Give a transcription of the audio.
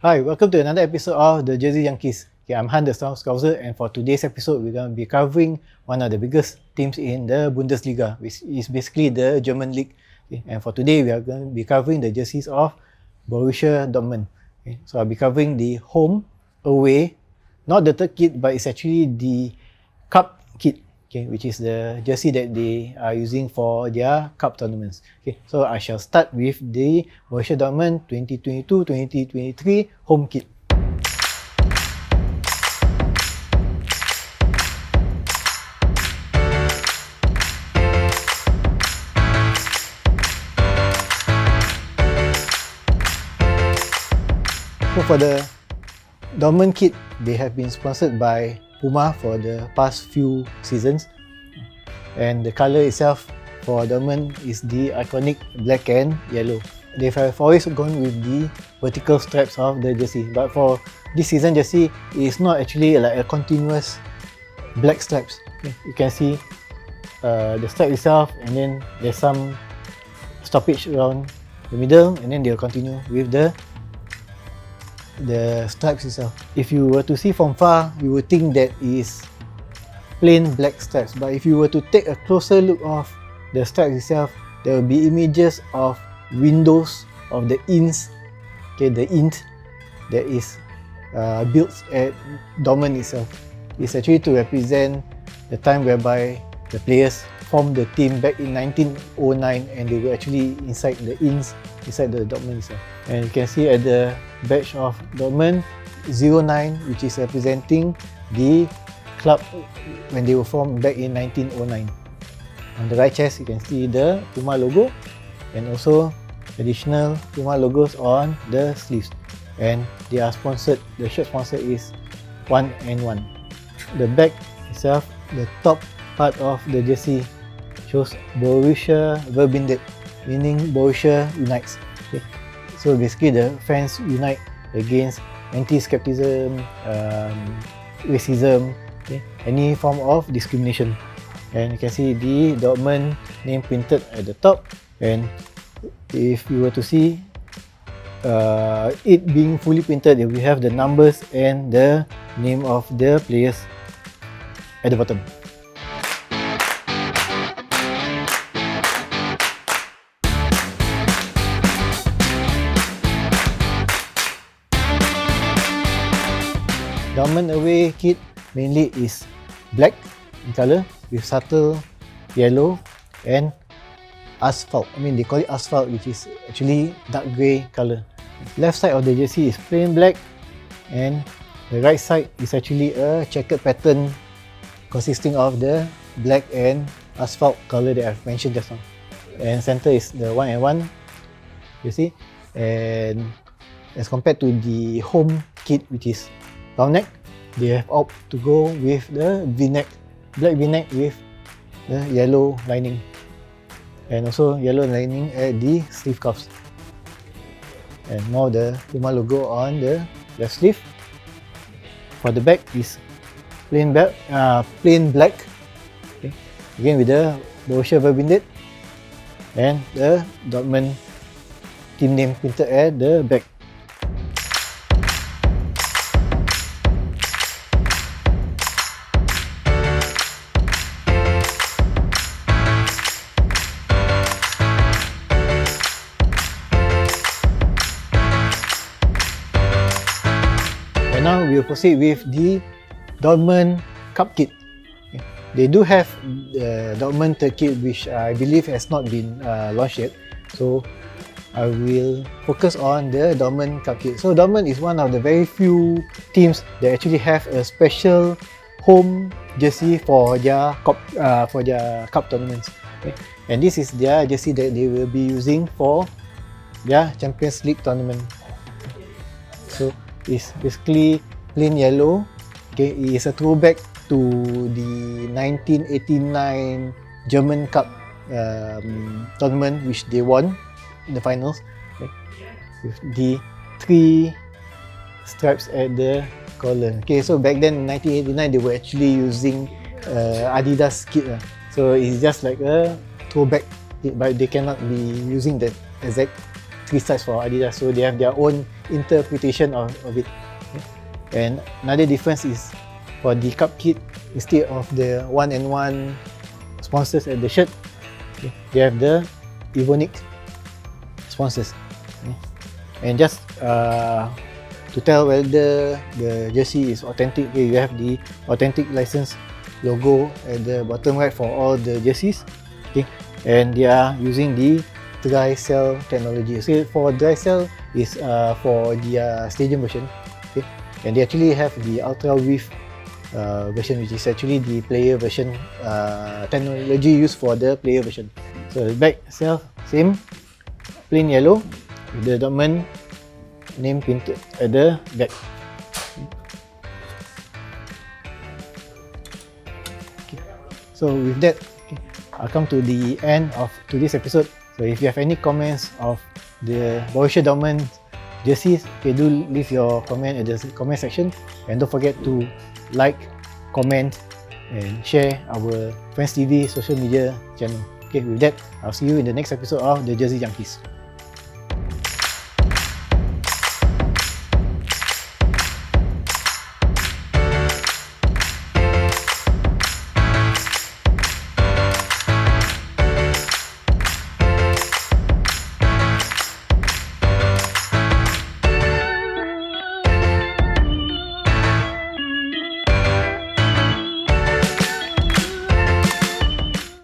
Hi, welcome to another episode of the Jersey Junkies. Okay, I'm Han the Scouser, and for today's episode, we're going to be covering one of the biggest teams in the Bundesliga, which is basically the German league. Okay, and for today, we are going to be covering the jerseys of Borussia Dortmund. Okay, so I'll be covering the home, away, not the third kit, but it's actually the cup kit. Okay, which is the jersey that they are using for their cup tournaments. Okay, so I shall start with the Borussia Dortmund 2022-2023 home kit. So for the Dortmund kit, they have been sponsored by Puma for the past few seasons, and the colour itself for Dortmund is the iconic black and yellow. They have always gone with the vertical stripes of the jersey, but for this season jersey, it's not actually like a continuous black stripes. Okay, you can see the stripe itself, and then there's some stoppage around the middle, and then they'll continue with the stripes itself. If you were to see from far, you would think that is plain black stripes, but if you were to take a closer look of the stripes itself, there will be images of windows of the inns, okay, the int that is built at Dortmund itself. It's actually to represent the time whereby the players formed the team back in 1909, and they were actually inside the inns inside the Dortmund itself. And you can see at the badge of Dortmund 09, which is representing the club when they were formed back in 1909. On the right chest, you can see the Puma logo, and also additional Puma logos on the sleeves. And they are sponsored, the shirt sponsor is 1&1. The back itself, the top part of the jersey shows Borussia Verbindet, meaning Borussia unites. Okay. So basically the fans unite against anti-skepticism, racism, okay, any form of discrimination. And you can see the Dortmund name printed at the top, and if you were to see it being fully printed, we have the numbers and the name of the players at the bottom. Dortmund away kit mainly is black in colour with subtle yellow and asphalt. I mean, they call it asphalt, which is actually dark grey colour. Left side of the jersey is plain black, and the right side is actually a checkered pattern consisting of the black and asphalt colour that I've mentioned just now. And center is the 1&1, you see. And as compared to the home kit, which is round neck, they have opted to go with the V-neck, black V-neck with the yellow lining, and also yellow lining at the sleeve cuffs. And now the Puma logo on the left sleeve. For the back is plain black, okay, again with the Borussia Verbindet and the Dortmund team name printed at the back. And now we will proceed with the Dortmund Cup kit. Okay. They do have the Dortmund third kit, which I believe has not been launched yet. So I will focus on the Dortmund Cup kit. So Dortmund is one of the very few teams that actually have a special home jersey for their cup tournaments. Okay. And this is their jersey that they will be using for their Champions League tournament. So it's basically plain yellow. Okay, it is a throwback to the 1989 German Cup tournament, which they won in the finals. Okay, with the 3 stripes at the collar. Okay, so back then in 1989, they were actually using Adidas kit. So it's just like a throwback, but they cannot be using the exact 3 stripes for Adidas. So they have their own interpretation of it. Okay. And another difference is for the cup kit, instead of the one-and-one sponsors at the shirt, okay, they have the Evonik sponsors. Okay. And just to tell whether the jersey is authentic, okay, you have the authentic license logo at the bottom right for all the jerseys. Okay. And they are using the dry cell technology. So for dry cell is for the stadium version. Okay. And they actually have the ultra width version, which is actually the player version technology used for the player version. So the back itself, same, plain yellow with the Dortmund name printed at the back. Okay. So with that, okay, I'll come to the end of today's episode. So if you have any comments of the Borussia Dortmund jerseys, okay, do leave your comment at the comment section, and don't forget to like, comment and share our Friends TV social media channel. Okay, with that, I'll see you in the next episode of the Jersey Junkies.